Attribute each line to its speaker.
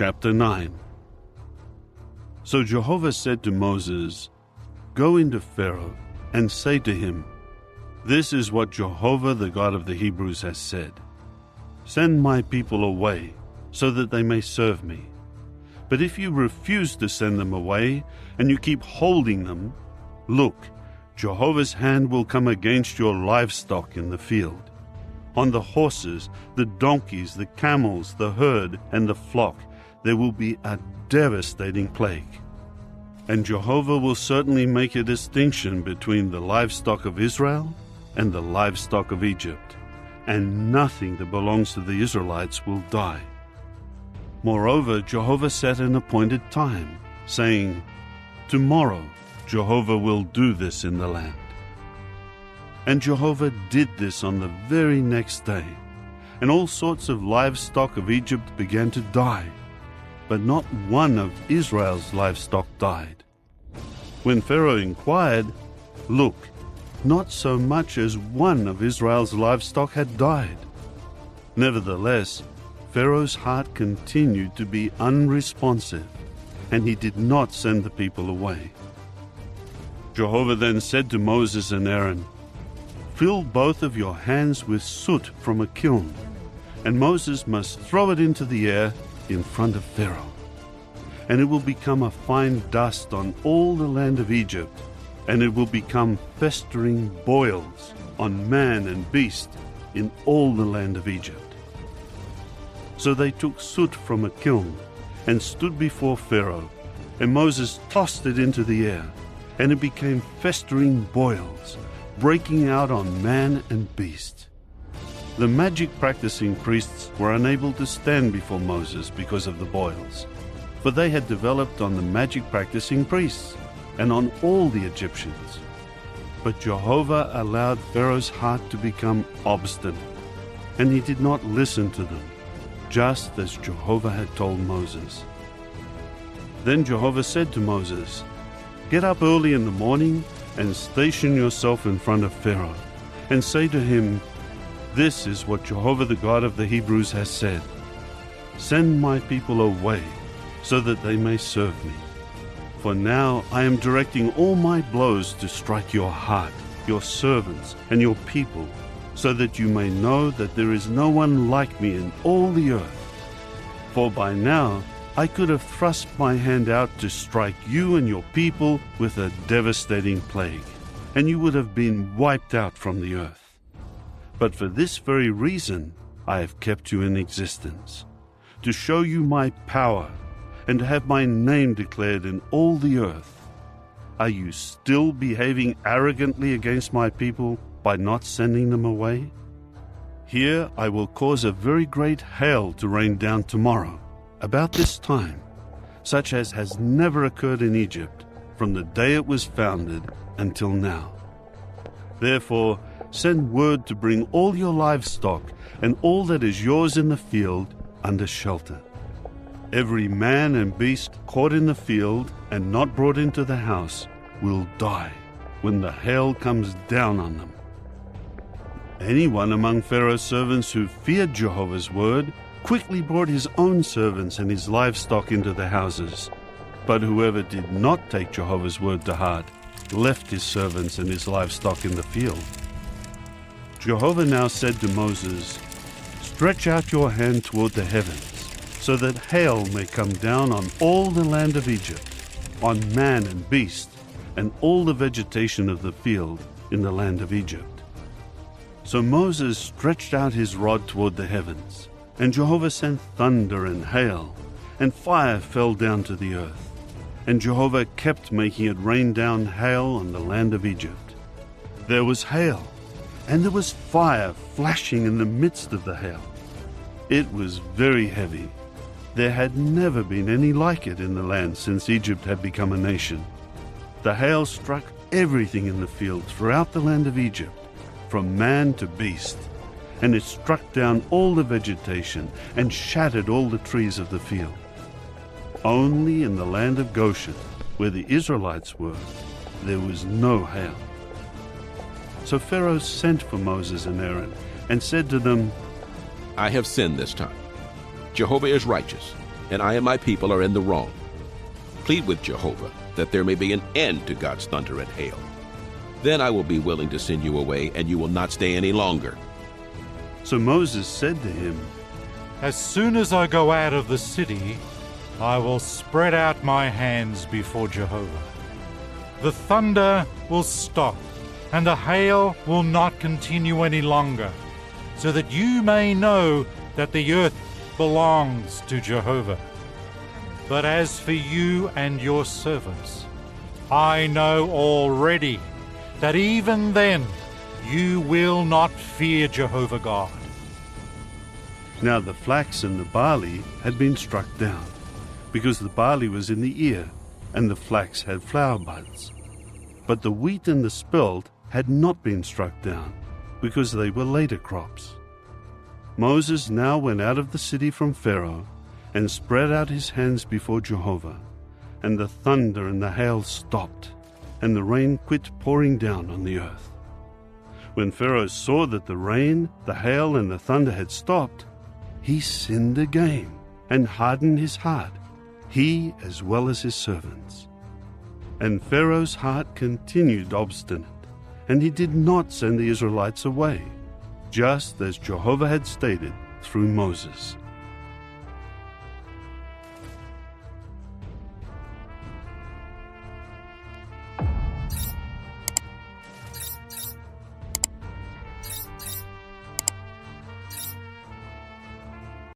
Speaker 1: chapter 9. So Jehovah said to Moses, "Go into Pharaoh and say to him, 'This is what Jehovah, the God of the Hebrews, has said. Send my people away, so that they may serve me. But if you refuse to send them away, and you keep holding them, look, Jehovah's hand will come against your livestock in the field. On the horses, the donkeys, the camels, the herd, and the flock, there will be a devastating plague. And Jehovah will certainly make a distinction between the livestock of Israel and the livestock of Egypt, and nothing that belongs to the Israelites will die.' Moreover, Jehovah set an appointed time, saying, 'Tomorrow Jehovah will do this in the land.' And Jehovah did this on the very next day, and all sorts of livestock of Egypt began to die, but not one of Israel's livestock died. When Pharaoh inquired, look, not so much as one of Israel's livestock had died. Nevertheless, Pharaoh's heart continued to be unresponsive, and he did not send the people away. Jehovah then said to Moses and Aaron, 'Fill both of your hands with soot from a kiln, and Moses must throw it into the air in front of Pharaoh. And it will become a fine dust on all the land of Egypt, and it will become festering boils on man and beast in all the land of Egypt.' So they took soot from a kiln and stood before Pharaoh, and Moses tossed it into the air, and it became festering boils, breaking out on man and beast. The magic-practicing priests were unable to stand before Moses because of the boils, for they had developed on the magic-practicing priests and on all the Egyptians. But Jehovah allowed Pharaoh's heart to become obstinate, and he did not listen to them, just as Jehovah had told Moses. Then Jehovah said to Moses, "Get up early in the morning and station yourself in front of Pharaoh, and say to him, 'This is what Jehovah the God of the Hebrews has said. Send my people away, so that they may serve me. For now I am directing all my blows to strike your heart, your servants, and your people, so that you may know that there is no one like me in all the earth. For by now I could have thrust my hand out to strike you and your people with a devastating plague, and you would have been wiped out from the earth. But for this very reason I have kept you in existence, to show you my power and to have my name declared in all the earth. Are you still behaving arrogantly against my people by not sending them away? Here I will cause a very great hail to rain down tomorrow, about this time, such as has never occurred in Egypt from the day it was founded until now. Therefore, send word to bring all your livestock and all that is yours in the field under shelter. Every man and beast caught in the field and not brought into the house will die when the hail comes down on them. Anyone among Pharaoh's servants who feared Jehovah's word quickly brought his own servants and his livestock into the houses. But whoever did not take Jehovah's word to heart left his servants and his livestock in the field. Jehovah now said to Moses, "Stretch out your hand toward the heavens, so that hail may come down on all the land of Egypt, on man and beast, and all the vegetation of the field in the land of Egypt." So Moses stretched out his rod toward the heavens, and Jehovah sent thunder and hail, and fire fell down to the earth. And Jehovah kept making it rain down hail on the land of Egypt. There was hail, and there was fire flashing in the midst of the hail. It was very heavy. There had never been any like it in the land since Egypt had become a nation. The hail struck everything in the field throughout the land of Egypt, from man to beast, and it struck down all the vegetation and shattered all the trees of the field. Only in the land of Goshen, where the Israelites were, there was no hail. So Pharaoh sent for Moses and Aaron and said to them,
Speaker 2: "I have sinned this time. Jehovah is righteous, and I and my people are in the wrong. Plead with Jehovah that there may be an end to God's thunder and hail. Then I will be willing to send you away, and you will not stay any longer."
Speaker 1: So Moses said to him,
Speaker 3: As soon as I go out of the city, I will spread out my hands before Jehovah. The thunder will stop, and the hail will not continue any longer, so that you may know that the earth belongs to Jehovah. But as for you and your servants, I know already that even then you will not fear Jehovah God.
Speaker 1: Now the flax and the barley had been struck down, because the barley was in the ear, and the flax had flower buds. But the wheat and the spelt had not been struck down, because they were later crops. Moses now went out of the city from Pharaoh, and spread out his hands before Jehovah, and the thunder and the hail stopped, and the rain quit pouring down on the earth. When Pharaoh saw that the rain, the hail, and the thunder had stopped, he sinned again and hardened his heart, he as well as his servants. And Pharaoh's heart continued obstinate, and he did not send the Israelites away, just as Jehovah had stated through Moses.